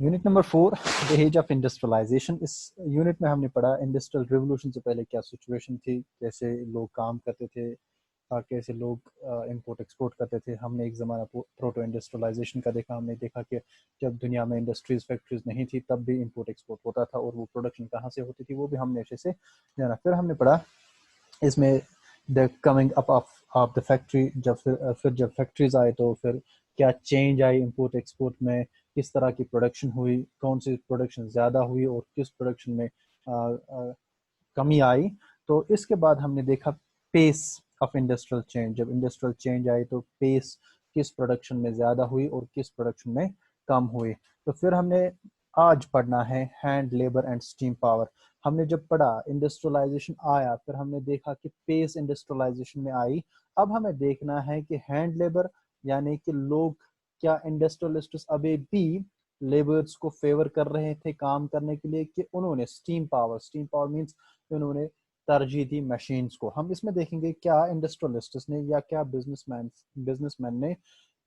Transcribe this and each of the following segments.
Unit number 4, the age of industrialization. इस unit में हमने पढ़ा इंडस्ट्रियल रिवोल्यूशन से पहले क्या सिचुएशन थी, कैसे लोग काम करते थे, कैसे लोग इंपोर्ट एक्सपोर्ट करते थे। हमने एक ज़माना प्रोटो इंडस्ट्रियलाइजेशन का देखा। हमने देखा कि जब दुनिया में इंडस्ट्रीज फैक्ट्रीज नहीं थी तब भी इंपोर्ट एक्सपोर्ट होता था, और वो प्रोडक्शन कहाँ से होती थी वो भी हमने अच्छे से जाना। फिर हमने पढ़ा इसमें the coming up of the factory. जब फिर जब फैक्ट्रीज आए तो फिर क्या चेंज आई इंपोर्ट एक्सपोर्ट में, किस तरह की प्रोडक्शन हुई, कौन सी प्रोडक्शन ज़्यादा हुई और किस प्रोडक्शन में कमी आई। तो इसके बाद हमने देखा पेस ऑफ इंडस्ट्रियल चेंज। जब इंडस्ट्रियल चेंज आई तो पेस किस प्रोडक्शन में ज़्यादा हुई और किस प्रोडक्शन में कम हुई। तो फिर हमने आज पढ़ना है hand labour and steam power. हमने जब पढ़ा इंडस्ट्रियलाइजेशन आया, फिर हमने देखा कि पेस इंडस्ट्रियलाइजेशन में आई। अब हमें देखना है कि हैंड लेबर यानी कि लोग, क्या इंडस्ट्रियलिस्ट्स अभी भी लेबर्स को फेवर कर रहे थे काम करने के लिए, कि उन्होंने स्टीम पावर मींस उन्होंने तरजीह दी मशीन्स को। हम इसमें देखेंगे क्या इंडस्ट्रियलिस्ट्स ने या क्या बिजनेसमैन ने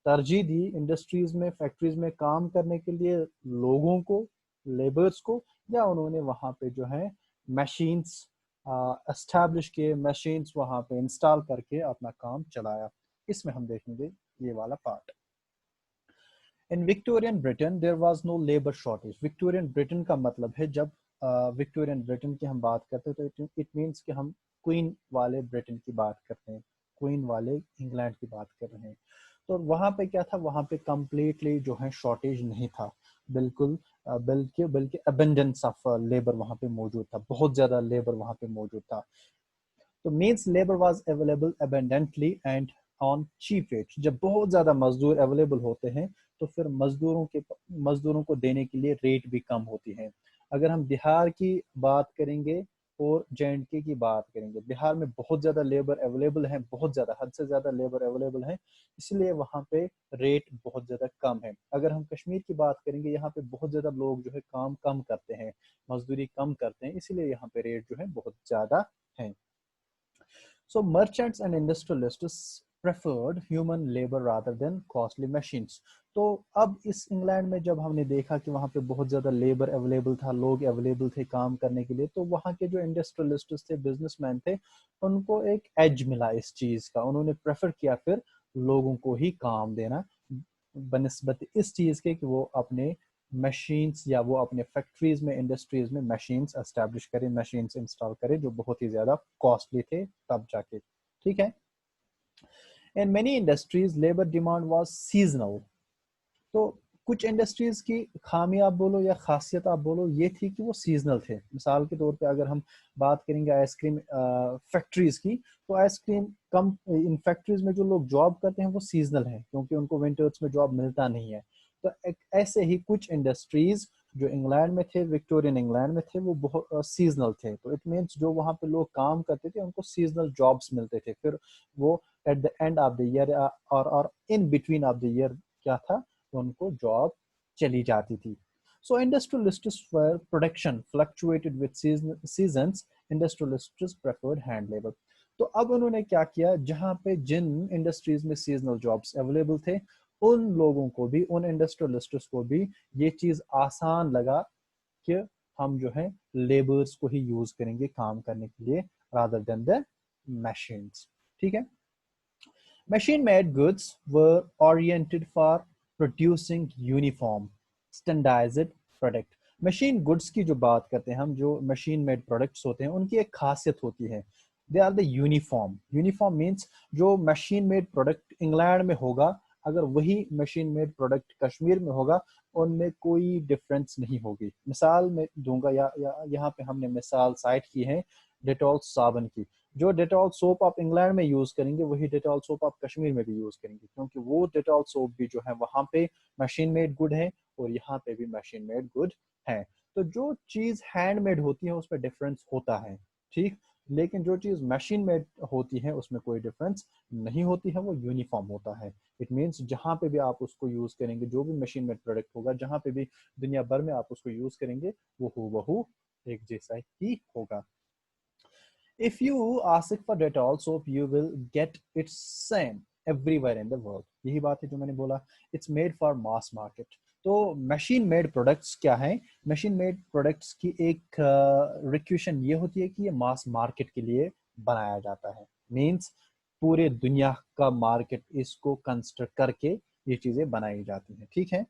तरजीह दी इंडस्ट्रीज में फैक्ट्रीज में काम करने के लिए लोगों को, लेबर्स को, या उन्होंने वहां पे जो है मशीन्स एस्टैब्लिश किए, मशीन्स वहां पे इंस्टॉल करके अपना काम चलाया। इसमें हम देखेंगे ये वाला part. In Victorian Britain there was no labour shortage. Victorian Britain का मतलब है, जब विक्टोरियन ब्रिटेन की हम बात करते हैं तो इट मीन्स कि हम क्वीन वाले ब्रिटेन की बात करते हैं, क्वीन वाले इंग्लैंड की बात कर रहे हैं। तो वहाँ पे क्या था, वहाँ पे कम्प्लीटली जो है शॉर्टेज नहीं था, बिल्कुल बल्कि बल्कि अबेंडेंस ऑफ लेबर वहाँ पे मौजूद था, बहुत ज़्यादा लेबर वहाँ पे मौजूद था। तो means labour was available abundantly and on cheap wage. जब बहुत ज़्यादा मजदूर अवेलेबल होते हैं तो फिर मजदूरों को देने के लिए रेट भी कम होती है। अगर हम बिहार की बात करेंगे और जे&के की बात करेंगे, बिहार में बहुत ज़्यादा लेबर अवेलेबल है, बहुत ज़्यादा, हद से ज़्यादा लेबर अवेलेबल है, इसलिए वहाँ पे रेट बहुत ज़्यादा कम है। अगर हम कश्मीर की बात करेंगे, यहाँ पे बहुत ज़्यादा लोग जो है काम कम करते हैं, मजदूरी कम करते हैं, इसलिए यहाँ पे रेट जो है बहुत ज़्यादा है। So merchants and industrialists preferred human labor rather than costly machines. तो अब इस इंग्लैंड में जब हमने देखा कि वहाँ पे बहुत ज़्यादा लेबर अवेलेबल था, लोग अवेलेबल थे काम करने के लिए, तो वहाँ के जो इंडस्ट्रियलिस्ट्स थे, बिजनेसमैन थे, उनको एक एज मिला इस चीज़ का। उन्होंने प्रेफर किया फिर लोगों को ही काम देना बनिस्बत इस चीज़ के कि वो अपने मशीन्स या वो अपने फैक्ट्रीज में, इंडस्ट्रीज में मशीन्स एस्टैब्लिश करें, मशीन्स इंस्टॉल करें, जो बहुत ही ज़्यादा कॉस्टली थे तब जाके। ठीक है। In many industries labour demand was seasonal. तो कुछ इंडस्ट्रीज की खामी आप बोलो या खासियत आप बोलो, ये थी कि वो सीजनल थे। मिसाल के तौर पे अगर हम बात करेंगे आइसक्रीम फैक्ट्रीज की, तो आइसक्रीम कम इन फैक्ट्रीज में जो लोग जॉब करते हैं वो सीजनल है, क्योंकि उनको विंटर्स में जॉब मिलता नहीं है। तो ऐसे ही कुछ इंडस्ट्रीज जो इंग्लैंड में थे, विक्टोरियन इंग्लैंड में थे, वो बहुत सीजनल थे। तो इट मीन्स जो वहाँ पे लोग काम करते थे उनको सीजनल जॉब्स मिलते थे। फिर वो at the end of the year और in between of the year क्या था, उनको जॉब चली जाती थी। So industrialists were production fluctuated with seasons. Industrialists preferred hand labor. तो अब उन्होंने क्या किया, जहां पे जिन इंडस्ट्रीज में सीजनल जॉब्स अवेलेबल थे, उन लोगों को भी, उन इंडस्ट्रियलिस्ट्स को भी ये चीज आसान लगा कि हम जो है लेबर्स को ही यूज करेंगे काम करने के लिए रादर देन द मशीन्स। ठीक है। Machine made goods were oriented for producing uniform, standardized product. Machine goods की जो बात करते हैं हम, जो मशीन मेड प्रोडक्ट्स होते हैं, उनकी एक खासियत होती है, they are the uniform. Uniform means जो मशीन मेड प्रोडक्ट इंग्लैंड में होगा, अगर वही मशीन मेड प्रोडक्ट कश्मीर में होगा, उनमें कोई डिफरेंस नहीं होगी। मिसाल में दूंगा, या यहाँ पे हमने मिसाल साइट की है डेटॉल साबुन की। जो डेटॉल सोप आप इंग्लैंड में यूज करेंगे वही डेटॉल सोप आप कश्मीर में भी यूज करेंगे, क्योंकि वो डेटॉल सोप भी जो है वहां पे मशीन मेड गुड है और यहाँ पे भी मशीन मेड गुड है। तो जो चीज हैंडमेड होती है उसमें डिफरेंस होता है, ठीक, लेकिन जो चीज मशीन मेड होती है उसमें कोई डिफरेंस नहीं होती है, वो यूनिफॉर्म होता है। इट मीन्स जहां पे भी आप उसको यूज करेंगे, जो भी मशीन मेड प्रोडक्ट होगा, जहां पे भी दुनिया भर में आप उसको यूज करेंगे, वो हूबहू एक जैसा ही होगा। If you ask for Dettol soap, you will get its same everywhere in the world. यही बात है जो मैंने बोला, it's made for mass market. तो मशीन मेड प्रोडक्ट्स क्या हैं? मशीन मेड प्रोडक्ट्स की एक रिक्वेशन ये होती है कि ये मास मार्केट के लिए बनाया जाता है। मींस पूरे दुनिया का मार्केट इसको कंसिडर करके ये चीजें बनाई जाती हैं, ठीक है।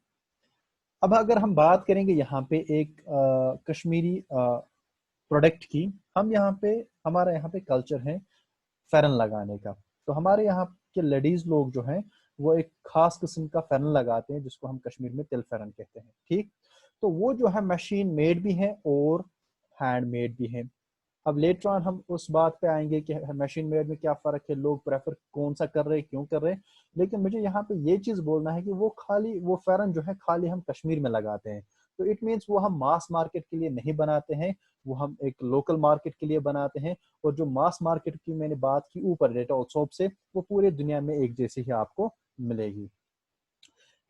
अब अगर हम बात करेंगे यहाँ पे एक कश्मीरी प्रोडक्ट की, हम यहाँ पे हमारा यहाँ पे कल्चर है फेरन लगाने का। तो हमारे यहाँ के लेडीज लोग जो हैं वो एक खास किस्म का फेरन लगाते हैं जिसको हम कश्मीर में तिल फेरन कहते हैं, ठीक। तो वो जो है मशीन मेड भी है और हैंड मेड भी है। अब लेटर ऑन हम उस बात पे आएंगे कि मशीन मेड में क्या फर्क है, लोग प्रेफर कौन सा कर रहे हैं, क्यों कर रहे हैं। लेकिन मुझे यहाँ पे ये चीज बोलना है कि वो खाली वो फेरन जो है खाली हम कश्मीर में लगाते हैं, तो इट मीन्स वो हम मास मार्केट के लिए नहीं बनाते हैं, वो हम एक लोकल मार्केट के लिए बनाते हैं। और जो मास मार्केट की मैंने बात की ऊपर डेटॉल सोप से, वो पूरे दुनिया में एक जैसी ही आपको मिलेगी।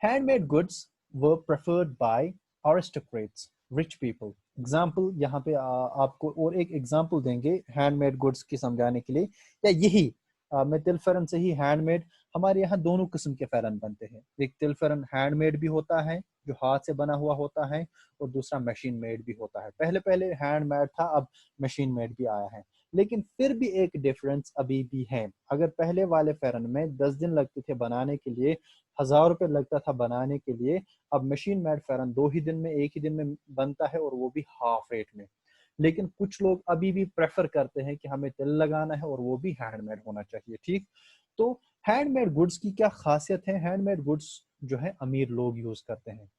Handmade goods were preferred by aristocrats, rich people. Example यहाँ पे आपको और एक एग्जाम्पल देंगे हैंडमेड गुड्स की समझाने के लिए, या यही मैं तिल फेरन से ही हैंडमेड, हमारे यहाँ दोनों किस्म के फेरन बनते हैं। एक तिल फेरन हैंडमेड भी होता है जो हाथ से बना हुआ होता है, और दूसरा मशीन मेड भी होता है। पहले पहले हैंडमेड था, अब मशीन मेड भी आया है। लेकिन फिर भी एक डिफरेंस अभी भी है। अगर पहले वाले फेरन में 10 दिन लगते थे बनाने के लिए, 1000 रुपये लगता था बनाने के लिए, अब मशीन मेड फेरन 2 ही दिन में, 1 ही दिन में बनता है, और वो भी हाफ रेट में। लेकिन कुछ लोग अभी भी प्रेफर करते हैं कि हमें तिल लगाना है और वो भी हैंडमेड होना चाहिए, ठीक। तो हैंडमेड गुड्स की क्या खासियत है? हैंडमेड गुड्स जो है अमीर लोग यूज करते हैं।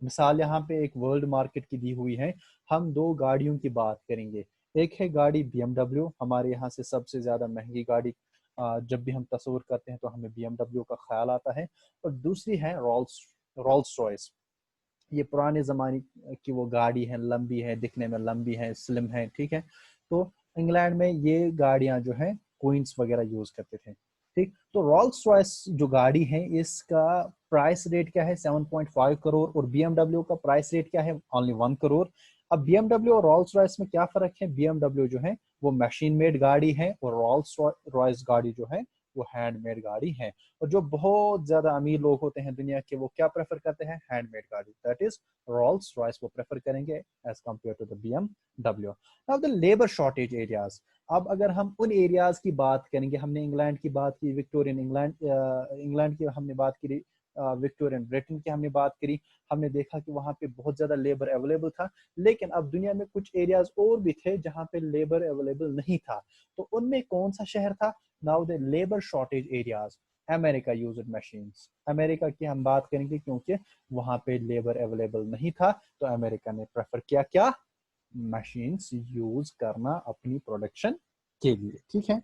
मिसाल यहाँ पे एक वर्ल्ड मार्केट की दी हुई है। हम दो गाड़ियों की बात करेंगे। एक है गाड़ी BMW, हमारे यहाँ से सबसे ज्यादा महंगी गाड़ी। जब भी हम तस्वीर करते हैं तो हमें BMW का ख्याल आता है। और दूसरी है रोल्स रोल्स रॉयस। ये पुराने जमाने की वो गाड़ी है, लंबी है, दिखने में लंबी है, स्लिम है, ठीक है। तो इंग्लैंड में ये गाड़ियां जो है क्वींस वगैरह यूज करते थे, ठीक। तो रोल्स रॉयस जो गाड़ी है इसका प्राइस रेट क्या है? 7.5 करोड़। और BMW का प्राइस रेट क्या है? ओनली 1 करोड़। अब BMW और रोल्स रॉयस में क्या फर्क है? BMW जो है वो मशीन मेड गाड़ी है, और रोल्स रॉयस गाड़ी जो है वो हैंडमेड गाड़ी है। और जो बहुत ज्यादा अमीर लोग होते हैं दुनिया के, वो क्या प्रेफर करते हैं? हैंडमेड गाड़ी, दैट इज रोल्स रॉयस वो प्रेफर करेंगे as compare to the BMW। Now the labour shortage areas. अब अगर हम उन एरियाज की बात करेंगे, हमने इंग्लैंड की बात की, विक्टोरियन इंग्लैंड, इंग्लैंड की हमने बात की, विक्टोरियन ब्रिटेन की हमने बात करी, हमने देखा कि वहां पे बहुत ज्यादा लेबर अवेलेबल था। लेकिन अब दुनिया में कुछ एरियाज और भी थे जहां पे लेबर अवेलेबल नहीं था। तो उनमें कौन सा शहर था? Now the labour shortage areas, America used machines. America की हम बात करेंगे क्योंकि वहां पे लेबर अवेलेबल नहीं था, तो अमेरिका ने प्रेफर किया क्या? मशीन्स यूज करना अपनी प्रोडक्शन के लिए, ठीक है।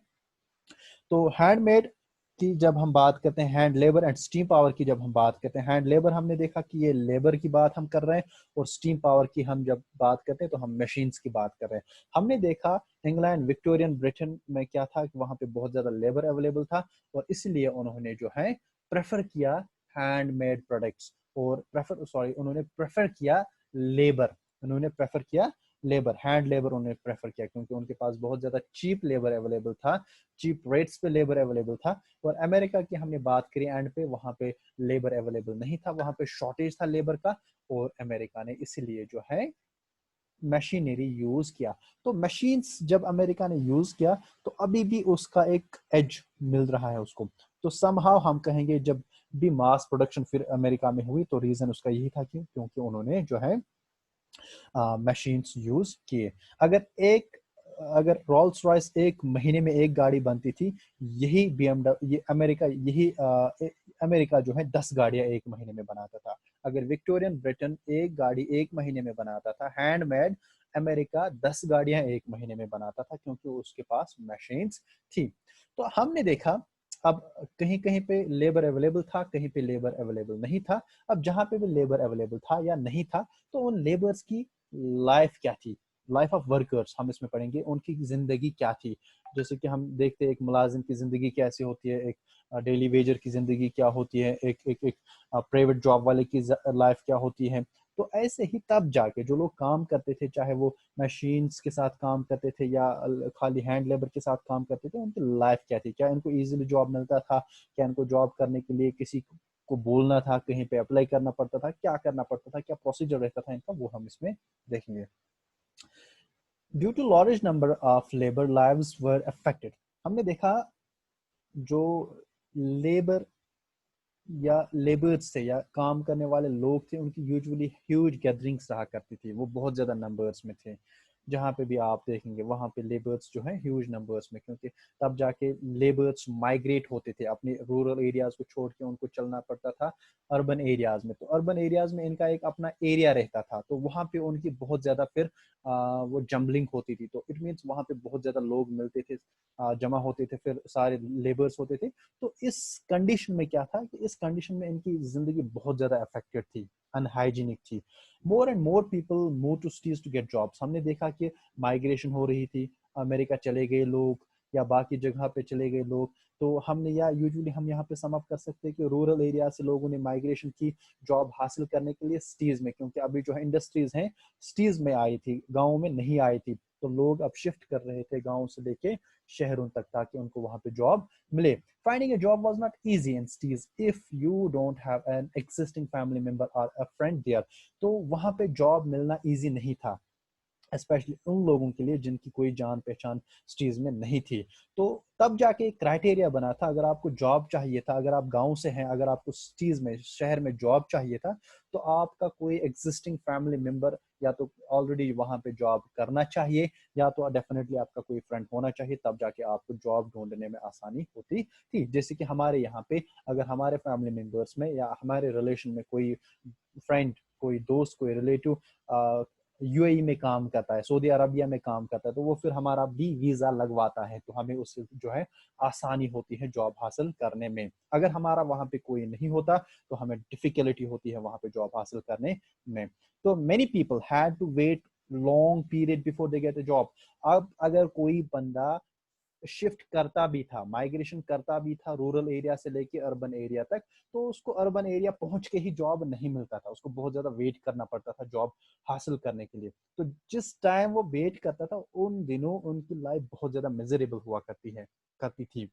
तो हैंडमेड की जब हम बात करते हैं, hand labour and steam power की जब हम बात करते हैं, हैंड लेबर हमने देखा कि ये लेबर की बात हम कर रहे हैं, और स्टीम पावर की हम जब बात करते हैं तो हम मशीन्स की बात कर रहे हैं। हमने देखा इंग्लैंड, विक्टोरियन ब्रिटेन में क्या था कि वहां पे बहुत ज्यादा लेबर अवेलेबल था, और इसलिए उन्होंने जो है प्रेफर किया हैंडमेड प्रोडक्ट्स, और उन्होंने प्रेफर किया लेबर, उन्होंने प्रेफर किया लेबर, हैंड लेबर उन्होंने प्रेफर किया, क्योंकि उनके पास बहुत ज्यादा चीप लेबर अवेलेबल था, चीप रेट्स पे लेबर अवेलेबल था। और अमेरिका की हमने बात करी एंड पे, वहां पे लेबर अवेलेबल नहीं था, वहां पे शॉर्टेज था लेबर का, और अमेरिका ने इसलिए जो है मशीनरी यूज किया। तो मशीन्स जब अमेरिका ने यूज किया तो अभी भी उसका एक एज मिल रहा है उसको। तो समहाउ हम कहेंगे जब भी मास प्रोडक्शन फिर अमेरिका में हुई, तो रीजन उसका यही था कि क्योंकि उन्होंने जो है मशीन्स यूज किए। अगर रोल्स रॉयस एक महीने में एक गाड़ी बनती थी, यही BMW, ये अमेरिका, अमेरिका जो है 10 गाड़ियां एक महीने में बनाता था। अगर विक्टोरियन ब्रिटेन एक गाड़ी एक महीने में बनाता था हैंडमेड, अमेरिका 10 गाड़ियां एक महीने में बनाता था, क्योंकि उसके पास मशीन्स थी। तो हमने देखा अब कहीं कहीं पे लेबर अवेलेबल था, कहीं पे लेबर अवेलेबल नहीं था। अब जहां पे भी लेबर अवेलेबल था या नहीं था, तो उन लेबर्स की लाइफ क्या थी, लाइफ ऑफ वर्कर्स हम इसमें पढ़ेंगे, उनकी जिंदगी क्या थी। जैसे कि हम देखते हैं एक मुलाजिम की जिंदगी कैसी होती है, एक डेली वेजर की जिंदगी क्या होती है, एक एक एक प्राइवेट जॉब वाले की लाइफ क्या होती है। तो ऐसे ही तब जाके जो लोग काम करते थे, चाहे वो मशीन्स के साथ काम करते थे या खाली हैंड लेबर के साथ काम करते थे, उनकी लाइफ क्या थी, क्या इनको इजीली जॉब मिलता था, क्या इनको जॉब करने के लिए किसी को बोलना था, कहीं पे अप्लाई करना पड़ता था, क्या करना पड़ता था, क्या प्रोसीजर रहता था इनका, वो हम इसमें देखेंगे। Due to large number of labour lives were affected, हमने देखा जो लेबर या लेबर्स थे या काम करने वाले लोग थे, उनकी यूजुअली ह्यूज गैदरिंग्स रहा करती थी, वो बहुत ज़्यादा नंबर्स में थे। जहाँ पे भी आप देखेंगे वहाँ पे लेबर्स जो हैं ह्यूज नंबर्स में, क्योंकि तब जाके लेबर्स माइग्रेट होते थे, अपने रूरल एरियाज़ को छोड़ के उनको चलना पड़ता था अर्बन एरियाज़ में। तो अर्बन एरियाज़ में इनका एक अपना एरिया रहता था, तो वहाँ पे उनकी बहुत ज़्यादा फिर वो जम्बलिंग होती थी। तो इट मीन्स वहाँ पे बहुत ज़्यादा लोग मिलते थे, जमा होते थे, फिर सारे लेबर्स होते थे। तो इस कंडीशन में क्या था कि इस कंडीशन में इनकी जिंदगी बहुत ज्यादा अफेक्टेड थी, अनहाइजीनिक थी। More and more people move to cities to get jobs, हमने देखा कि माइग्रेशन हो रही थी, अमेरिका चले गए लोग या बाकी जगह पे चले गए लोग। तो हमने या यूजुअली हम यहाँ पे सम अप कर सकते हैं कि रूरल एरिया से लोगों ने माइग्रेशन की जॉब हासिल करने के लिए सिटीज में, क्योंकि अभी जो है इंडस्ट्रीज हैं सिटीज में आई थी, गाँव में नहीं आई थी। तो लोग अब शिफ्ट कर रहे थे गाँव से लेके शहरों तक, ताकि उनको वहां पे जॉब मिले। Finding a job was not easy in cities if you don't have an existing family member or a friend there. तो वहां पे जॉब मिलना इजी नहीं था, स्पेशली उन लोगों के लिए जिनकी कोई जान पहचान सिटीज में नहीं थी। तो तब जाके एक क्राइटेरिया बना था, अगर आपको जॉब चाहिए था, अगर आप गांव से हैं, अगर आपको सिटीज में शहर में जॉब चाहिए था, तो आपका कोई एग्जिस्टिंग फैमिली मेंबर या तो ऑलरेडी वहां पे जॉब करना चाहिए, या तो डेफिनेटली आपका कोई फ्रेंड होना चाहिए, तब जाके आपको जॉब ढूंढने में आसानी होती थी। जैसे कि हमारे यहाँ पे अगर हमारे फैमिली मेंबर्स में या हमारे रिलेशन में कोई फ्रेंड, कोई दोस्त, कोई रिलेटिव यूएई में काम करता है, सऊदी अरबिया में काम करता है, तो वो फिर हमारा भी वीजा लगवाता है, तो हमें उससे जो है आसानी होती है जॉब हासिल करने में। अगर हमारा वहां पे कोई नहीं होता तो हमें डिफिकल्टी होती है वहां पे जॉब हासिल करने में। तो many people had to wait long period before they get a job. अब अगर कोई बंदा शिफ्ट करता भी था, माइग्रेशन करता भी था रूरल एरिया से लेके अर्बन एरिया तक, तो उसको अर्बन एरिया पहुंच के ही जॉब नहीं मिलता था, उसको बहुत ज्यादा वेट करना पड़ता था जॉब हासिल करने के लिए। तो जिस टाइम वो वेट करता था उन दिनों उनकी लाइफ बहुत ज्यादा मिजरेबल हुआ करती थी।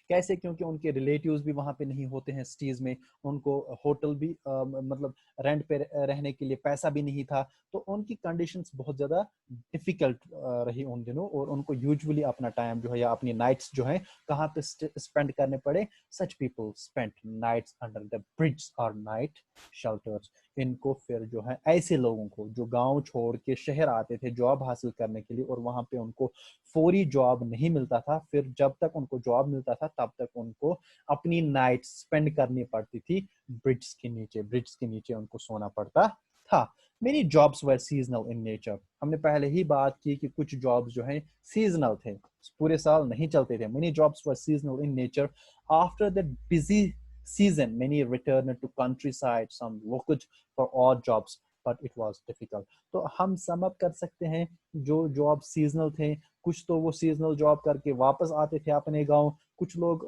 कैसे? क्योंकि उनके रिलेटिव्स भी वहां पे नहीं होते हैं सिटीज में, उनको होटल भी मतलब रेंट पे रहने के लिए पैसा भी नहीं था। तो उनकी कंडीशंस बहुत ज्यादा डिफिकल्ट रही उन दिनों, और उनको यूजुअली अपना टाइम जो है या अपनी नाइट्स जो है कहाँ पे स्पेंड करने पड़े। Such people spent nights under the bridge और नाइट शेल्टर्स। इनको फिर जो है ऐसे लोगों को जो गांव छोड़ के शहर आते थे जॉब हासिल करने के लिए, और वहां पे उनको फौरी जॉब नहीं मिलता था, फिर जब तक उनको जॉब मिलता था तब तक उनको अपनी नाइट स्पेंड करनी पड़ती थी ब्रिज के नीचे उनको सोना पड़ता था। Many jobs were seasonal in nature, हमने पहले ही बात की कि कुछ जॉब्स जो है सीजनल थे, पूरे साल नहीं चलते थे। Many jobs were seasonal in nature. After the busy season many returned to countryside, some looked for odd jobs but it was difficult। तो हम सम अप कर सकते हैं, जो जॉब सीजनल थे, कुछ तो वो सीजनल जॉब करके वापस आते थे अपने गांव, कुछ लोग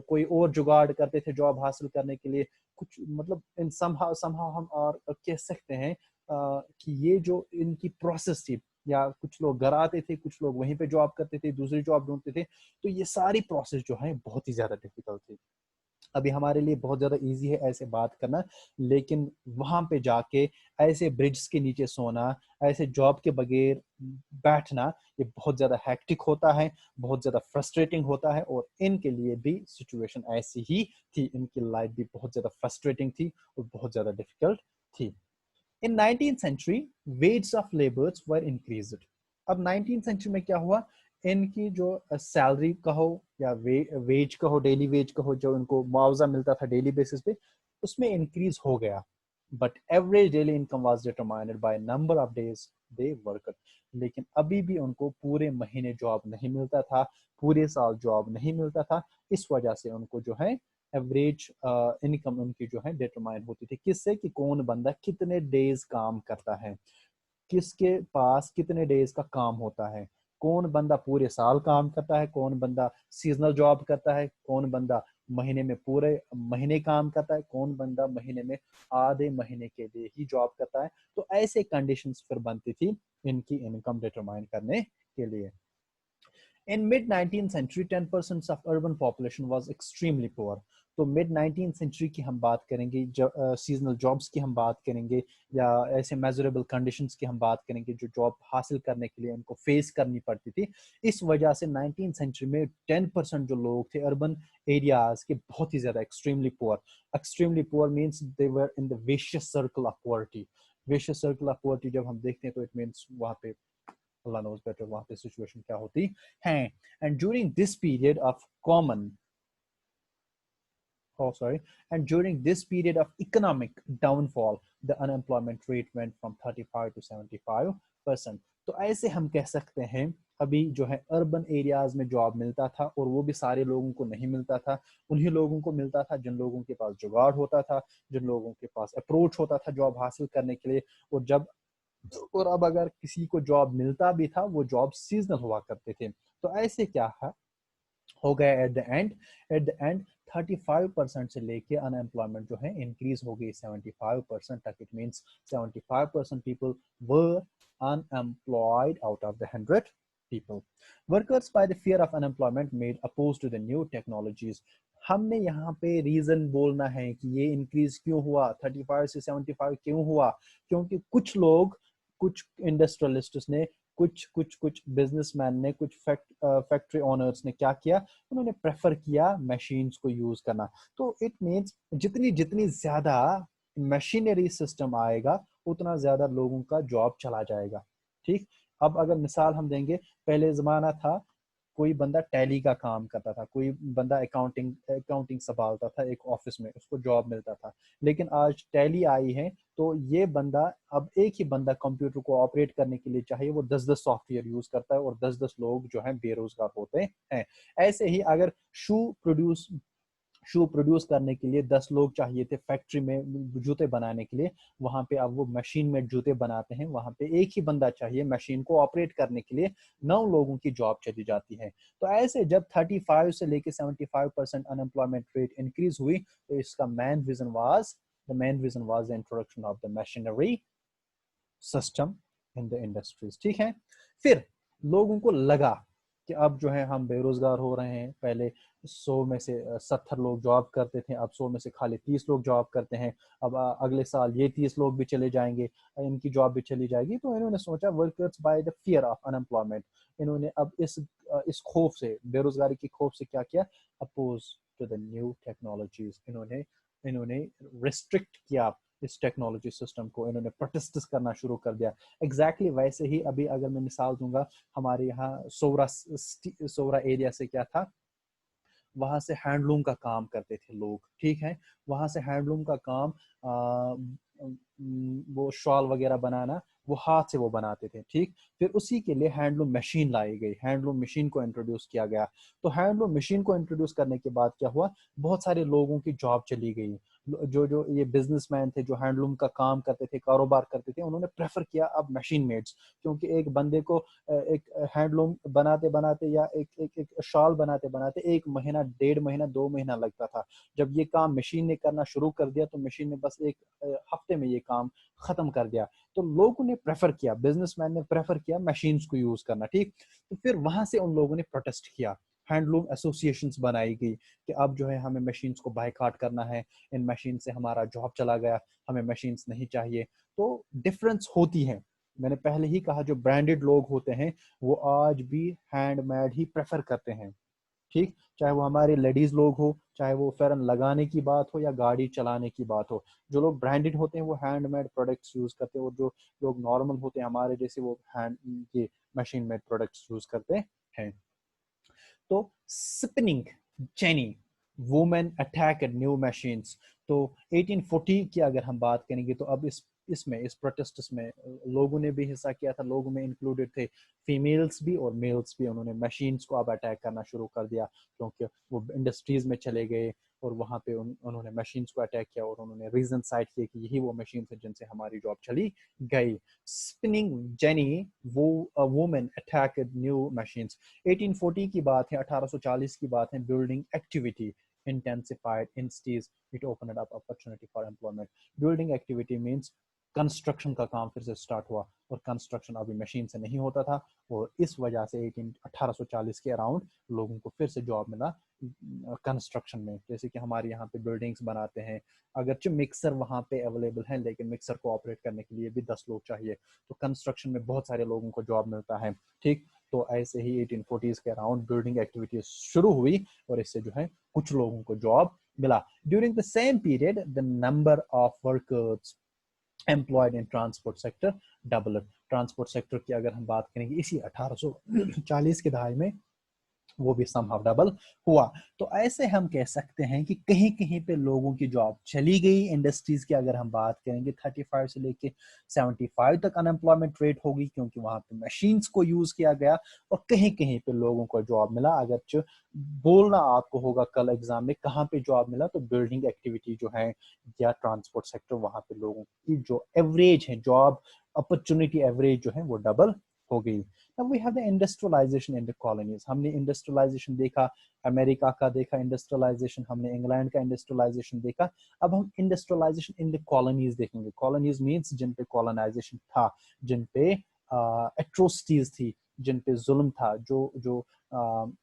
कोई और जुगाड़ करते थे जॉब हासिल करने के लिए। कुछ मतलब इन समहाउ हम और कह सकते हैं कि ये जो इनकी प्रोसेस थी, या कुछ लोग घर आते थे, कुछ लोग वहीं पे जॉब करते थे, दूसरी जॉब ढूंढते थे, तो ये सारी प्रोसेस जो है बहुत ही ज्यादा डिफिकल्ट थी। अभी हमारे लिए बहुत ज्यादा इजी है ऐसे बात करना, लेकिन वहां पे जाके ऐसे ब्रिड्ज के नीचे सोना, ऐसे जॉब के बगैर बैठना, ये बहुत ज्यादा हैक्टिक होता है, बहुत ज्यादा फ्रस्ट्रेटिंग होता है, और इनके लिए भी सिचुएशन ऐसी ही थी, इनकी लाइफ भी बहुत ज्यादा फ्रस्ट्रेटिंग थी और बहुत ज्यादा डिफिकल्ट थी। In 19th century wage of labours were increased. अब 19th सेंचुरी में क्या हुआ, इनकी जो सैलरी कहो या वेज कहो, डेली वेज कहो, जो इनको मुआवजा मिलता था डेली बेसिस पे, उसमें इंक्रीज हो गया। But average daily income was determined by number of days they worked. लेकिन अभी भी उनको पूरे महीने जॉब नहीं मिलता था, पूरे साल जॉब नहीं मिलता था। इस वजह से उनको जो है एवरेज इनकम उनकी जो है डिटरमाइन होती थी किससे, कि कौन बंदा कितने डेज काम करता है, किसके पास कितने डेज का काम होता है, कौन बंदा पूरे साल काम करता है, कौन बंदा सीजनल जॉब करता है, कौन बंदा महीने में पूरे महीने काम करता है, कौन बंदा महीने में आधे महीने के लिए ही जॉब करता है। तो ऐसे कंडीशंस फिर बनती थी इनकी इनकम डिटरमाइन करने के लिए। In mid 19th century 10% of urban population was extremely poor। तो मिड 19th सेंचुरी की हम बात करेंगे, सीजनल जॉब्स की हम बात करेंगे, या ऐसे मेजरेबल कंडीशंस की हम बात करेंगे जो जॉब हासिल करने के लिए उनको फेस करनी पड़ती थी। इस वजह से 19th सेंचुरी में 10% जो लोग थे अर्बन एरियाज के बहुत ही ज्यादा extremely poor means they were in the vicious circle of poverty. Vicious circle of poverty जब हम देखते हैं तो इट मींस वहां पे अल्लाह नोज बेटर वहां पे सिचुएशन क्या होती है। And during this period of common oh sorry and during this period of economic downfall, the unemployment rate went from 35 to 75%। तो ऐसे हम कह सकते हैं अभी जो है अर्बन एरियाज में जॉब मिलता था, और वो भी सारे लोगों को नहीं मिलता था, उन्हीं लोगों को मिलता था जिन लोगों के पास जुगाड़ होता था, जिन लोगों के पास अप्रोच होता था जॉब हासिल करने के लिए। और अब अगर किसी को जॉब मिलता भी था वो जॉब सीजनल हुआ करते थे। तो ऐसे क्या है हो गया एट द एंड 35% से लेके अनएम्प्लॉयमेंट जो है इंक्रीज हो गई 75% तक। It means 75% people were unemployed out of the 100 people. Workers by the fear of unemployment made opposed to the new technologies। हमने यहाँ पे रीजन बोलना है कि ये इंक्रीज क्यों हुआ, 35 से 75 क्यों हुआ, क्योंकि कुछ इंडस्ट्रियलिस्ट्स ने, कुछ बिजनेसमैन ने, कुछ फैक्ट्री ओनर्स ने क्या किया, उन्होंने प्रेफर किया मशीन्स को यूज करना। तो इट मीन्स जितनी जितनी ज्यादा मशीनरी सिस्टम आएगा उतना ज्यादा लोगों का जॉब चला जाएगा। ठीक, अब अगर मिसाल हम देंगे, पहले जमाना था कोई बंदा टैली का काम करता था, कोई बंदा अकाउंटिंग संभालता था एक ऑफिस में, उसको जॉब मिलता था। लेकिन आज टैली आई है तो ये बंदा, अब एक ही बंदा कंप्यूटर को ऑपरेट करने के लिए चाहिए वो 10-10 सॉफ्टवेयर यूज करता है, और 10-10 लोग जो हैं बेरोजगार होते हैं। ऐसे ही अगर शू प्रोड्यूस करने के लिए 10 लोग चाहिए थे फैक्ट्री में जूते बनाने के लिए, वहां पे अब वो मशीन में जूते बनाते हैं, वहां पे एक ही बंदा चाहिए मशीन को ऑपरेट करने के लिए, 9 लोगों की जॉब चली जाती है। तो ऐसे जब 35 से लेके 75% अनएम्प्लॉयमेंट रेट इंक्रीज हुई, तो इसका main reason was the introduction of the machinery system in the industries. ठीक है, फिर लोगों को लगा कि अब जो है हम बेरोजगार हो रहे हैं। पहले 100 में से 70 लोग जॉब करते थे, अब 100 में से खाली 30 लोग जॉब करते हैं। अब अगले साल ये 30 लोग भी चले जाएंगे, इनकी जॉब भी चली जाएगी। तो इन्होंने सोचा, workers by the fear of unemployment, इन्होंने अब इस खौफ से, बेरोजगारी की खौफ से क्या किया, oppose to the new technologies, इन्होंने रिस्ट्रिक्ट किया इस टेक्नोलॉजी सिस्टम को, इन्होंने प्रोटेस्ट करना शुरू कर दिया। एग्जैक्टली वैसे ही अभी अगर मैं मिसाल दूंगा, हमारे यहाँ सोवरा एरिया से क्या था, वहां से हैंडलूम का काम करते थे लोग। ठीक है, वहां से हैंडलूम का काम, वो शॉल वगैरह बनाना, वो हाथ से वो बनाते थे। ठीक, फिर उसी के लिए हैंडलूम मशीन लाई गई, हैंडलूम मशीन को इंट्रोड्यूस किया गया। तो हैंडलूम मशीन को इंट्रोड्यूस करने के बाद क्या हुआ, बहुत सारे लोगों की जॉब चली गई। जो जो ये बिजनेसमैन थे जो हैंडलूम का काम करते थे, कारोबार करते थे, उन्होंने प्रेफर किया अब मशीन मेड्स, क्योंकि एक बंदे को एक हैंडलूम बनाते बनाते या एक शॉल बनाते बनाते 1 महीना, 1.5 महीना, 2 महीना लगता था। जब ये काम मशीन ने करना शुरू कर दिया तो मशीन ने बस एक हफ्ते में ये काम खत्म कर दिया। तो लोगों ने प्रेफर किया, बिजनेसमैन ने प्रेफर किया मशीन्स को यूज करना। ठीक, तो फिर वहां से उन लोगों ने प्रोटेस्ट किया, हैंडलूम एसोसिएशंस बनाई गई कि अब जो है हमें मशीन्स को बायकॉट करना है, इन मशीन से हमारा जॉब चला गया, हमें मशीन्स नहीं चाहिए। तो डिफरेंस होती है। मैंने पहले ही कहा, जो ब्रांडेड लोग होते हैं वो आज भी हैंडमेड ही प्रेफर करते हैं। ठीक, चाहे वो हमारे लेडीज लोग हो, चाहे वो फेरन लगाने की बात हो या गाड़ी चलाने की बात हो, जो लोग ब्रांडेड होते हैं वो हैंडमेड प्रोडक्ट्स यूज करते हैं, और जो लोग नॉर्मल होते हैं हमारे जैसे, वो हैंड ये मशीन मेड प्रोडक्ट्स यूज करते हैं। तो spinning jenny women attack eight new machines. तो 1840 की अगर हम बात करेंगे तो अब इस प्रोटेस्ट में लोगों ने भी हिस्सा किया था, लोगों में इंक्लूडेड थे फीमेल्स भी और मेल्स भी। उन्होंने मशीन्स को अब अटैक करना शुरू कर दिया, क्योंकि वो इंडस्ट्रीज में चले गए और वहां पे उन्होंने मशीन्स को अटैक किया, और उन्होंने रीजन साइड किए कि यही वो मशीन है जिनसे हमारी जॉब चली गई। स्पिनिंग जेनी वो वुमेन अटैक न्यू मशीन्स। 1840 की बात है, 1840 की बात है। Building activity intensified in cities, it opened up opportunity for employment। building activity means construction का काम फिर से स्टार्ट हुआ, और कंस्ट्रक्शन अभी मशीन से नहीं होता था, और इस वजह से 1840 के अराउंड लोगों को फिर से जॉब मिला कंस्ट्रक्शन में, जैसे कि हमारे यहाँ पे बिल्डिंग्स बनाते हैं, अगरचे मिक्सर वहाँ पे अवेलेबल है लेकिन मिक्सर को ऑपरेट करने के लिए भी 10 लोग चाहिए, तो कंस्ट्रक्शन में बहुत सारे लोगों को जॉब मिलता है। ठीक, तो ऐसे ही 1840s के अराउंड बिल्डिंग एक्टिविटीज शुरू हुई और इससे जो है कुछ लोगों को जॉब मिला। During the same period the number of workers employed in transport sector double. Transport sector की अगर हम बात करेंगे इसी 1840 के दहाई में वो भी समहाउ डबल हुआ। तो ऐसे हम कह सकते हैं कि कहीं कहीं पे लोगों की जॉब चली गई। इंडस्ट्रीज की अगर हम बात करेंगे 35 से लेके 75 तक अनएम्प्लॉयमेंट रेट होगी क्योंकि वहां पे मशीन्स को यूज किया गया और कहीं कहीं पे लोगों को जॉब मिला। अगर बोलना आपको होगा कल एग्जाम में कहाँ पे जॉब मिला, तो बिल्डिंग एक्टिविटी जो है या ट्रांसपोर्ट सेक्टर, वहां पे लोगों की जो एवरेज है जॉब अपॉर्चुनिटी एवरेज जो है वो डबल हो गई। Now we have the industrialization in the colonies. हमने इंडस्ट्रियलाइजेशन देखा, अमेरिका का देखा इंडस्ट्रियलाइजेशन, हमने इंग्लैंड का इंडस्ट्रियलाइजेशन देखा। अब हम इंडस्ट्रियलाइजेशन इन द कॉलोनीज देखेंगे। कॉलोनीज मीन्स जिन पे कॉलोनाइजेशन था, जिन पे एट्रोसिटीज थी, जिन पे जुल्म था, जो जो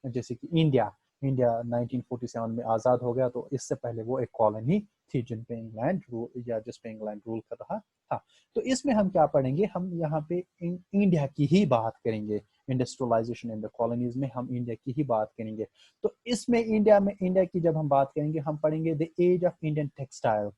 जैसे कि इंडिया इंडिया 1947 में आज़ाद हो गया, तो इससे पहले वो एक कॉलोनी थी जिन पे इंग्लैंड रूल या जिस पे इंग्लैंड रूल कर रहा था। तो इसमें हम क्या पढ़ेंगे, हम यहाँ पे इंडिया की ही बात करेंगे। इंडस्ट्रियलाइजेशन इन द कॉलोनीज में हम इंडिया की ही बात करेंगे। तो इसमें इंडिया की जब हम बात करेंगे हम पढ़ेंगे the age of Indian textile.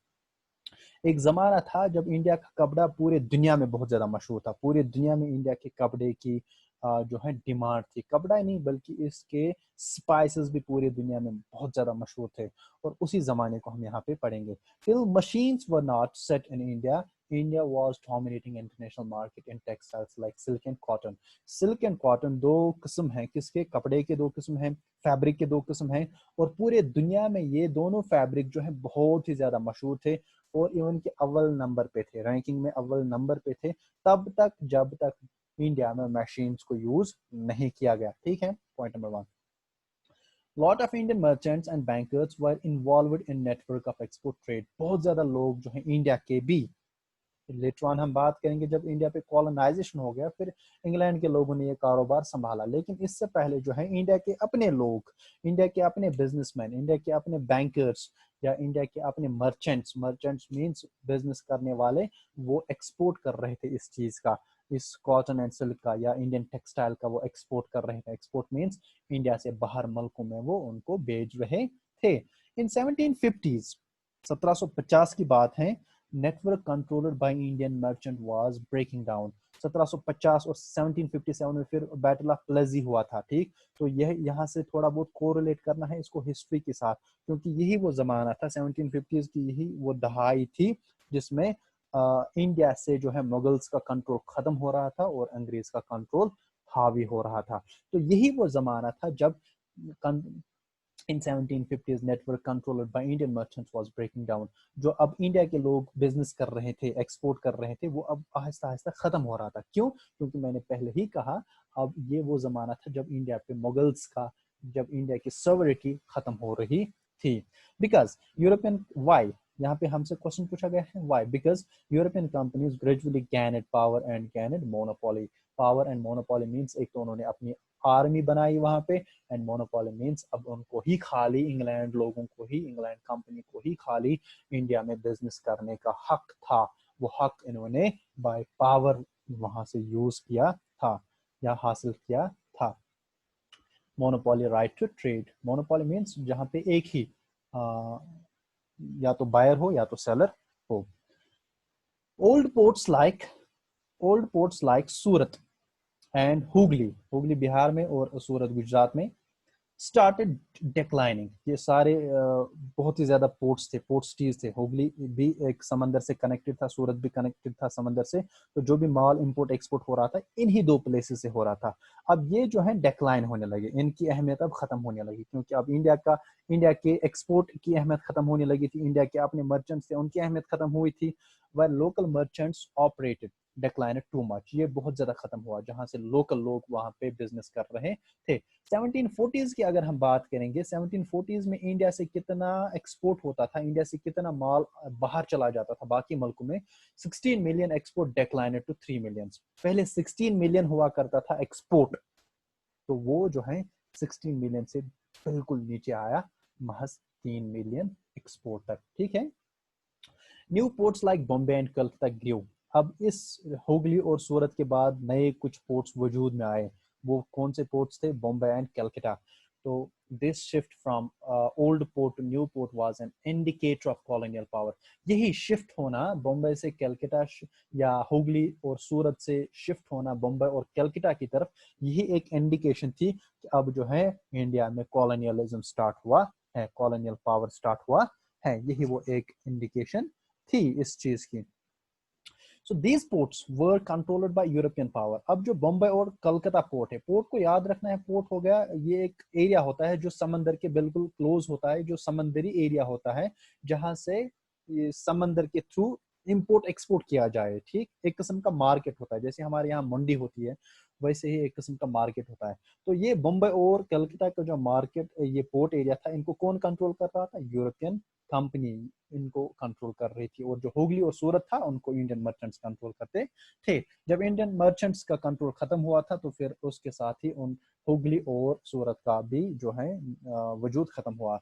एक जमाना था जब इंडिया का कपड़ा पूरे दुनिया में बहुत ज्यादा मशहूर था। पूरे दुनिया में इंडिया के कपड़े की जो है डिमांड थी। कपड़ा ही नहीं बल्कि इसके स्पाइसेस भी पूरी दुनिया में बहुत ज्यादा मशहूर थे और उसी जमाने को हम यहाँ पे पढ़ेंगे। Till machines were not set in India, India was dominating international market in textiles like silk and cotton. Silk and cotton दो किस्म हैं, किसके? कपड़े के दो किस्म हैं, फैब्रिक के दो किस्म हैं और पूरे दुनिया में ये दोनों फैब्रिक जो है बहुत ही ज्यादा मशहूर थे और इवन के अव्वल नंबर पे थे, रैंकिंग में अव्वल नंबर पे थे तब तक जब तक इंडिया में मशीन्स को यूज नहीं किया गया। ठीक है, point number 1। Lot of Indian merchants and bankers were involved in network of export trade. बहुत ज्यादा लोग जो है इंडिया के भी, लेटर ऑन हम बात करेंगे जब इंडिया पे कॉलोनाइजेशन हो गया फिर इंग्लैंड के लोगों ने ये कारोबार संभाला, लेकिन इससे पहले जो है इंडिया के अपने लोग, इंडिया के अपने बिजनेसमैन, इंडिया के अपने बैंकर्स या इंडिया के अपने मर्चेंट्स, मर्चेंट्स मींस बिजनेस करने वाले, वो एक्सपोर्ट कर रहे थे इस चीज का, इस कॉटन एंड सिल्क का या इंडियन टेक्सटाइल का वो एक्सपोर्ट कर रहे थे। एक्सपोर्ट मींस इंडिया से बाहर मुल्कों में वो उनको भेज रहे थे। इन 1750s 1750 की बात है, network controlled by Indian merchant was breaking down. 1750 और 1757 में फिर बैटल ऑफ प्लेजी हुआ था। ठीक, तो यह यहाँ से थोड़ा बहुत कोरिलेट करना है इसको हिस्ट्री के साथ, क्योंकि यही वो जमाना था 1750s की, यही वो दहाई थी जिसमें इंडिया से जो है मुगल्स का कंट्रोल खत्म हो रहा था और अंग्रेज का कंट्रोल हावी हो रहा था। तो यही वो जमाना था जब in 1750s network controlled by Indian merchants was breaking down। जो अब इंडिया के लोग बिजनेस कर रहे थे, एक्सपोर्ट कर रहे थे, वो अब आहिस्ता आहिस्ता खत्म हो रहा था। क्यों? क्योंकि मैंने पहले ही कहा अब ये वो जमाना था जब इंडिया पे मुगल्स का, जब इंडिया की सॉवरेनिटी खत्म हो रही थी। बिकॉज यूरोपियन, वाई, यहाँ पे हमसे क्वेश्चन पूछा गया है why, because European companies gradually gained power and gained monopoly. Power and monopoly means एक तो उन्होंने अपनी आर्मी बनाई वहां पे, एंड मोनोपोली मीन्स अब उनको ही खाली, इंग्लैंड लोगों को ही, इंग्लैंड कंपनी को ही खाली इंडिया में बिजनेस करने का हक था। वो हक इन्होंने बाय पावर वहां से यूज किया था या हासिल किया था। Monopoly right to trade. Monopoly means जहां पे एक ही या तो बायर हो या तो सेलर हो। Old ports like old ports like Surat and Hooghly, Hooghly Bihar में और सूरत गुजरात में, स्टार्टेड डिक्लाइनिंग। ये सारे बहुत ही ज्यादा पोर्ट्स थे, पोर्ट सिटीज थे। हुगली भी एक समंदर से कनेक्टेड था, सूरत भी कनेक्टेड था समंदर से, तो जो भी माल इंपोर्ट एक्सपोर्ट हो रहा था इन्हीं दो प्लेसेस से हो रहा था। अब ये जो है डिक्लाइन होने लगे, इनकी अहमियत अब खत्म होने लगी, क्योंकि अब इंडिया के एक्सपोर्ट की अहमियत खत्म होने लगी थी, इंडिया के अपने मर्चेंट्स थे उनकी अहमियत खत्म हुई थी। वह local merchants operated declined too much, ये बहुत ज्यादा खत्म हुआ जहां से लोकल लोग वहां पे बिजनेस कर रहे थे। 1740s की अगर हम बात करेंगे, 1740s में इंडिया से कितना एक्सपोर्ट होता था, इंडिया से कितना माल बाहर चला जाता था बाकी मुल्कों में, 16 मिलियन एक्सपोर्ट डिक्लाइनेड टू 3 मिलियन। पहले 16 मिलियन हुआ करता था एक्सपोर्ट, तो वो जो है 16 मिलियन से बिल्कुल नीचे आया, महज 3 मिलियन एक्सपोर्ट तक। ठीक है, new ports like Bombay and Calcutta grew. अब इस हुगली और सूरत के बाद नए कुछ पोर्ट्स वजूद में आए। वो कौन से पोर्ट्स थे? बॉम्बे एंड कलकत्ता। तो this shift from old port to new port was an indicator of colonial power. यही शिफ्ट होना बॉम्बे से कलकत्ता या हुगली और सूरत से शिफ्ट होना बॉम्बे और कलकत्ता की तरफ, यही एक इंडिकेशन थी कि अब जो है इंडिया में कॉलोनियलिज्म स्टार्ट हुआ है, कॉलोनियल पावर स्टार्ट हुआ है। यही वो एक इंडिकेशन थी इस चीज की। So these ports were controlled by European power. अब जो बॉम्बे और कलकत्ता पोर्ट है, पोर्ट को याद रखना है, पोर्ट हो गया ये एक एरिया होता है जो समंदर के बिल्कुल क्लोज होता है, जो समंदरी एरिया होता है जहां से ये समंदर के थ्रू इंपोर्ट एक्सपोर्ट किया जाए। ठीक, एक किस्म का मार्केट होता है, जैसे हमारे यहाँ मंडी होती है वैसे ही एक किस्म का मार्केट होता है। तो ये बॉम्बे और कलकत्ता का जो मार्केट, ये पोर्ट एरिया था, इनको कौन कंट्रोल कर रहा था? यूरोपियन कंपनी इनको कंट्रोल कर रही थी। और जो हुगली और सूरत था उनको इंडियन मर्चेंट्स कंट्रोल करते थे। जब इंडियन मर्चेंट्स का कंट्रोल खत्म हुआ था तो फिर उसके साथ ही उन हुगली और सूरत का भी जो है वजूद खत्म हुआ।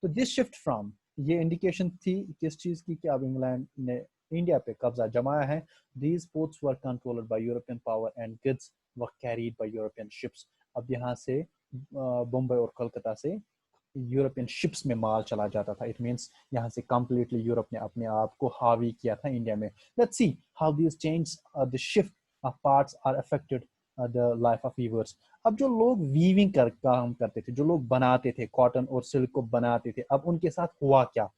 तो दिस शिफ्ट फ्रॉम, ये इंडिकेशन थी किस चीज की कि अब इंग्लैंड ने इंडिया पे कब्जा जमाया है। These ports were controlled by European power and goods were carried bye European ships. अब यहाँ से बम्बई और कोलकाता से यूरोपियन शिप्स में माल चला जाता था। इट मींस यहाँ से कंप्लीटली यूरोप ने अपने आप को हावी किया था इंडिया में। Let's see how this change the shift of parts are affected the life of weavers. अब जो लोग वीविंग कर काम करते थे, जो लोग बनाते थे कॉटन और सिल्क को बनाते थे, अब उनके साथ हुआ क्या?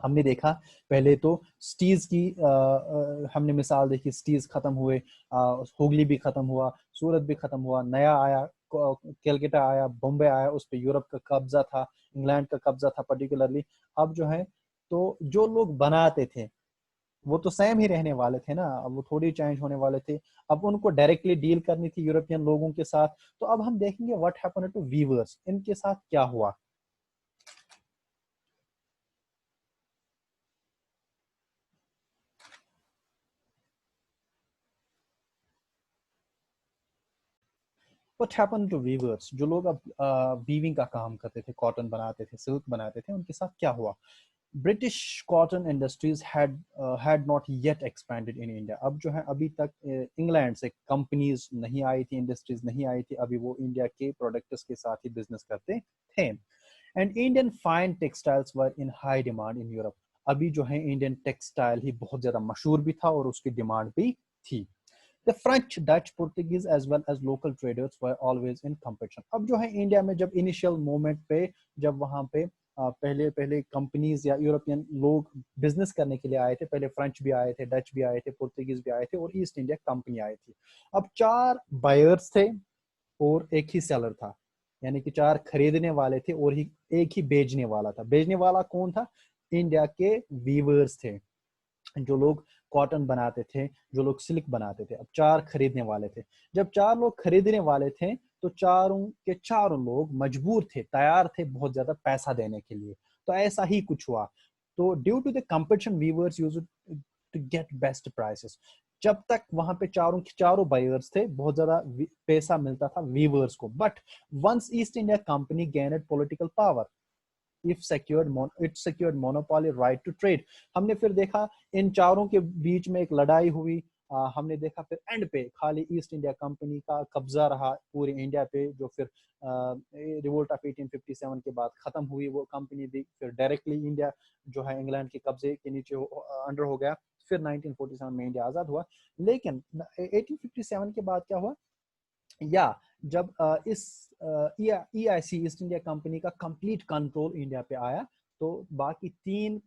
हमने देखा पहले तो स्टीज की हमने मिसाल देखी, स्टीज खत्म हुए, हुगली भी खत्म हुआ, सूरत भी खत्म हुआ, नया आया कलकत्ता आया, बॉम्बे आया, उस पर यूरोप का कब्जा था, इंग्लैंड का कब्जा था पर्टिकुलरली। अब जो है तो जो लोग बनाते थे वो तो सेम ही रहने वाले थे ना, अब वो थोड़ी चेंज होने वाले थे। अब उनको डायरेक्टली डील करनी थी यूरोपियन लोगों के साथ। तो अब हम देखेंगे व्हाट हैपेंड टू वीवर्स, इनके साथ क्या हुआ। व्हाट हैपेंड टू वीवर्स, जो लोग अब वीविंग का काम करते थे, कॉटन बनाते थे, सिल्क बनाते थे, उनके साथ क्या हुआ? British cotton industries had not yet expanded in India. अब जो है अभी तक इंग्लैंड से कंपनीज नहीं आई थी, इंडस्ट्रीज नहीं आई थी, अभी वो इंडिया के प्रोडक्ट्स के साथ ही बिजनेस करते थे। And Indian fine textiles were in high demand in Europe. अभी जो है इंडियन टेक्सटाइल ही बहुत ज्यादा मशहूर भी था और उसकी डिमांड भी थी। The French, Dutch, Portuguese as well as local traders were always in competition. अब जो है इंडिया में जब इनिशियल मोमेंट पे, जब वहां पे पहले पहले कंपनीज या यूरोपियन लोग बिजनेस करने के लिए आए थे, पहले फ्रेंच भी आए थे, डच भी आए थे, पुर्तगीज भी आए थे और ईस्ट इंडिया कंपनी आई थी। अब 4 बायर्स थे और एक ही सेलर था, यानी कि 4 खरीदने वाले थे और एक ही बेचने वाला था। बेचने वाला कौन था? इंडिया के वीवर्स थे, जो लोग कॉटन बनाते थे, जो लोग सिल्क बनाते थे। अब 4 खरीदने वाले थे। जब 4 लोग खरीदने वाले थे तो चारों के चारों लोग मजबूर थे, तैयार थे बहुत ज्यादा पैसा देने के लिए। तो ऐसा ही कुछ हुआ। तो due to the competition weavers used to get best prices. जब तक वहां पे चारों के चारों बायर्स थे, बहुत ज्यादा पैसा मिलता था वीवर्स को। But once East India company gained political power, it secured monopoly right to trade। हमने फिर देखा इन चारों के बीच में एक लड़ाई हुई। हमने देखा फिर एंड पे खाली ईस्ट इंडिया कंपनी का कब्जा रहा पूरे इंडिया पे, जो फिर रिवोल्ट ऑफ 1857 के बाद खत्म हुई वो कंपनी भी, फिर डायरेक्टली इंडिया जो है इंग्लैंड के कब्जे के नीचे अंडर हो गया। फिर 1947 में इंडिया आजाद हुआ। लेकिन 1857 के बाद क्या हुआ, या जब इस ईआईसी ईस्ट इंडिया कंपनी का कंप्लीट कंट्रोल इंडिया पे आया, तो बाकी 3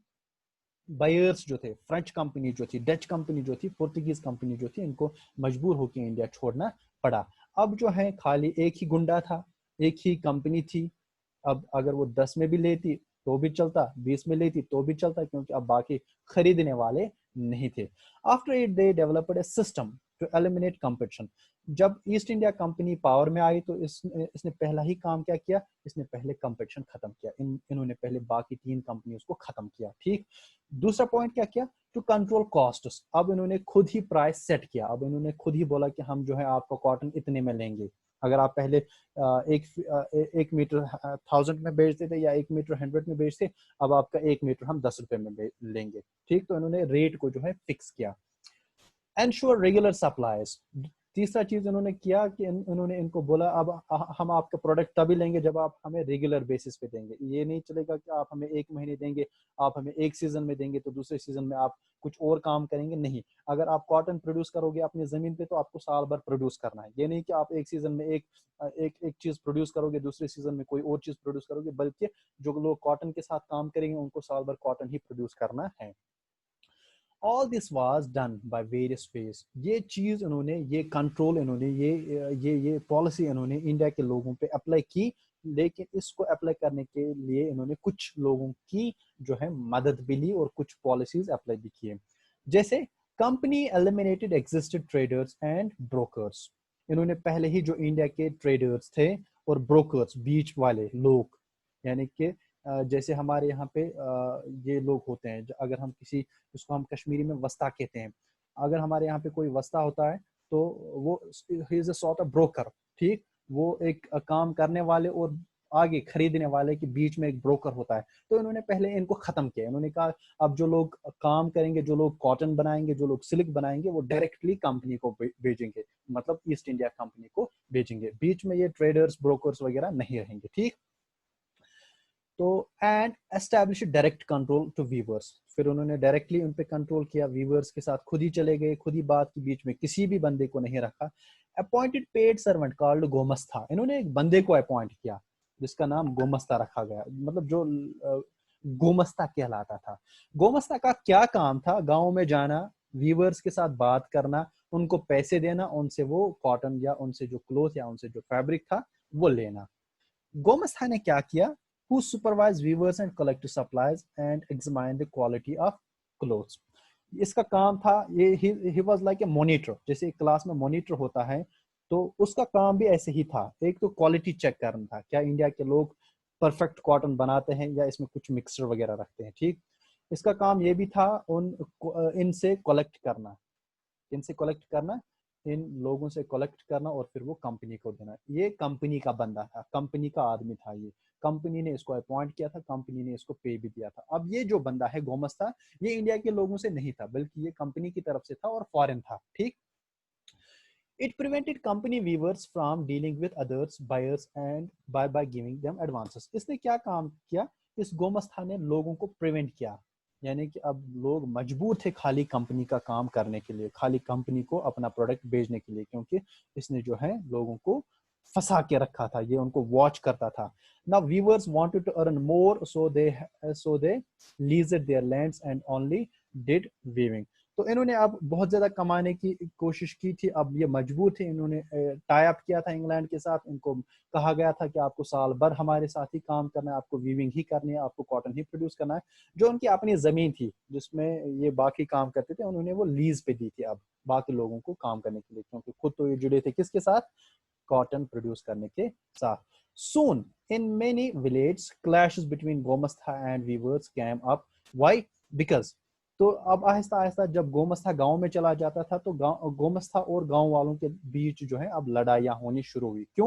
बायर्स जो थे, फ्रेंच कंपनी जो थी, डच कंपनी जो थी, पुर्तगीज कंपनी जो थी, इनको मजबूर होकर इंडिया छोड़ना पड़ा। अब जो है खाली एक ही गुंडा था, एक ही कंपनी थी। अब अगर वो 10 में भी लेती तो भी चलता, 20 में लेती तो भी चलता, क्योंकि अब बाकी खरीदने वाले नहीं थे। After it they developed a system to eliminate competition. जब ईस्ट इंडिया कंपनी पावर में आई तो इसने पहला ही काम क्या किया, इसने पहले कंपटीशन खत्म किया। इन्होंने पहले बाकी 3 कंपनियों को खत्म किया, ठीक। दूसरा पॉइंट क्या किया, टू कंट्रोल कॉस्ट्स। अब इन्होंने खुद ही प्राइस सेट किया। अब इन्होंने खुद ही बोला कि हम जो है आपको कॉटन इतने में लेंगे। अगर आप पहले एक मीटर 1000 में बेचते थे या 1 मीटर 100 में बेचते, अब आपका 1 मीटर हम 10 रुपए में लेंगे, ठीक। तो इन्होंने रेट को जो है फिक्स किया। Ensure regular supplies. तीसरा चीज इन्होंने किया कि इन्होंने इनको बोला अब हम आपका प्रोडक्ट तभी लेंगे जब आप हमें रेगुलर बेसिस पे देंगे। ये नहीं चलेगा कि आप हमें 1 महीने देंगे, आप हमें एक सीजन में देंगे तो दूसरे सीजन में आप कुछ और काम करेंगे, नहीं। अगर आप कॉटन प्रोड्यूस करोगे अपनी जमीन पे तो आपको साल भर प्रोड्यूस करना है। ये नहीं कि आप एक सीजन में एक चीज प्रोड्यूस करोगे, दूसरे सीजन में कोई और चीज प्रोड्यूस करोगे, बल्कि जो लोग कॉटन के साथ काम करेंगे उनको साल भर कॉटन ही प्रोड्यूस करना है। All this was done by various ways। ये चीज इन्होंने, ये कंट्रोल इन्होंने, ये पॉलिसी इन्होंने इंडिया के लोगों पे अप्लाई की, लेकिन इसको अप्लाई करने के लिए इन्होंने कुछ लोगों की जो है मदद भी ली और कुछ पॉलिसीज अप्लाई भी किए। जैसे company eliminated existed traders and brokers. इन्होंने पहले ही जो इंडिया के ट्रेडर्स थे और ब्रोकर्स, बीच वाले लोग, यानी कि जैसे हमारे यहाँ पे ये लोग होते हैं, अगर हम किसी, इसको हम कश्मीरी में वस्ता कहते हैं, अगर हमारे यहाँ पे कोई वस्ता होता है तो वो he is a sort of broker, ठीक। वो एक काम करने वाले और आगे खरीदने वाले के बीच में एक ब्रोकर होता है। तो इन्होंने पहले इनको खत्म किया। इन्होंने कहा अब जो लोग काम करेंगे, जो लोग कॉटन बनाएंगे, जो लोग सिल्क बनाएंगे, वो डायरेक्टली कंपनी को भेजेंगे, मतलब ईस्ट इंडिया कंपनी को भेजेंगे। बीच में ये ट्रेडर्स ब्रोकर्स वगैरह नहीं रहेंगे, ठीक। तो and establish direct control to weavers. फिर उन्होंने डायरेक्टली उन पे कंट्रोल किया, वीवर्स के साथ खुद ही चले गए, खुद ही बात की, बीच में किसी भी बंदे को नहीं रखा। अपॉइंटेड पेड सर्वेंट कॉल्ड गोमस्ता। इन्होंने एक बंदे को अपॉइंट किया जिसका नाम गोमस्ता रखा गया, मतलब जो गोमस्ता कहलाता था। गोमस्ता का क्या काम था, गाँव में जाना, वीवर्स के साथ बात करना, उनको पैसे देना, उनसे वो कॉटन या उनसे जो क्लोथ या उनसे जो फैब्रिक था वो लेना। गोमस्ता ने क्या किया, who supervised weavers and collected supplies and examined the quality of clothes। इसका काम था, ये he was like a monitor। जैसे क्लास में मॉनिटर होता है तो उसका काम भी ऐसे ही था। एक तो क्वालिटी चेक करना था, क्या इंडिया के लोग परफेक्ट कॉटन बनाते हैं या इसमें कुछ मिक्सचर वगैरह रखते हैं, ठीक। इसका काम ये भी था इनसे कलेक्ट करना, इनसे कलेक्ट करना, इन लोगों से कलेक्ट करना और फिर वो कंपनी को देना। ये कंपनी का बंदा था, कंपनी का आदमी था, ये कंपनी ने इसको अपॉइंट किया था, कंपनी ने इसको पे भी दिया था। अब ये जो बंदा है गोमस्ता, ये इंडिया के लोगों से नहीं था, बल्कि ये कंपनी की तरफ से था और फॉरेन था, ठीक। It prevented company weavers from dealing with others buyers and by giving them advances. इसने क्या काम किया, इस गोमस्ता ने लोगों को प्रिवेंट किया, यानी कि अब लोग मजबूर थे खाली कंपनी का काम करने के लिए, खाली कंपनी को अपना प्रोडक्ट बेचने के लिए, क्योंकि इसने जो है लोगों को फंसा के रखा था, ये उनको वॉच करता था। Now weavers wanted to earn more, so they leased their lands and only did weaving. तो इन्होंने अब बहुत ज्यादा कमाने की कोशिश की थी, अब ये मजबूर थे। इन्होंने टाई अप किया था इंग्लैंड के साथ, इनको कहा गया था कि आपको साल भर हमारे साथ ही काम करना है, आपको वीविंग ही करनी है, आपको कॉटन ही प्रोड्यूस करना है। जो उनकी अपनी जमीन थी जिसमें ये बाकी काम करते थे, उन्होंने वो लीज पे दी थी अब बाकी लोगों को काम करने के लिए, क्योंकि खुद तो ये जुड़े थे किसके साथ, कॉटन प्रोड्यूस करने के साथ। Soon, in many villages, clashes between Gomastha and weavers came up। Why? Because तो अब आहिस्ता आहिस्ता जब गोमस्ता गांव में चला जाता था तो गोमस्ता और गांव वालों के बीच जो है अब लड़ाइयां होनी शुरू हुई। क्यों?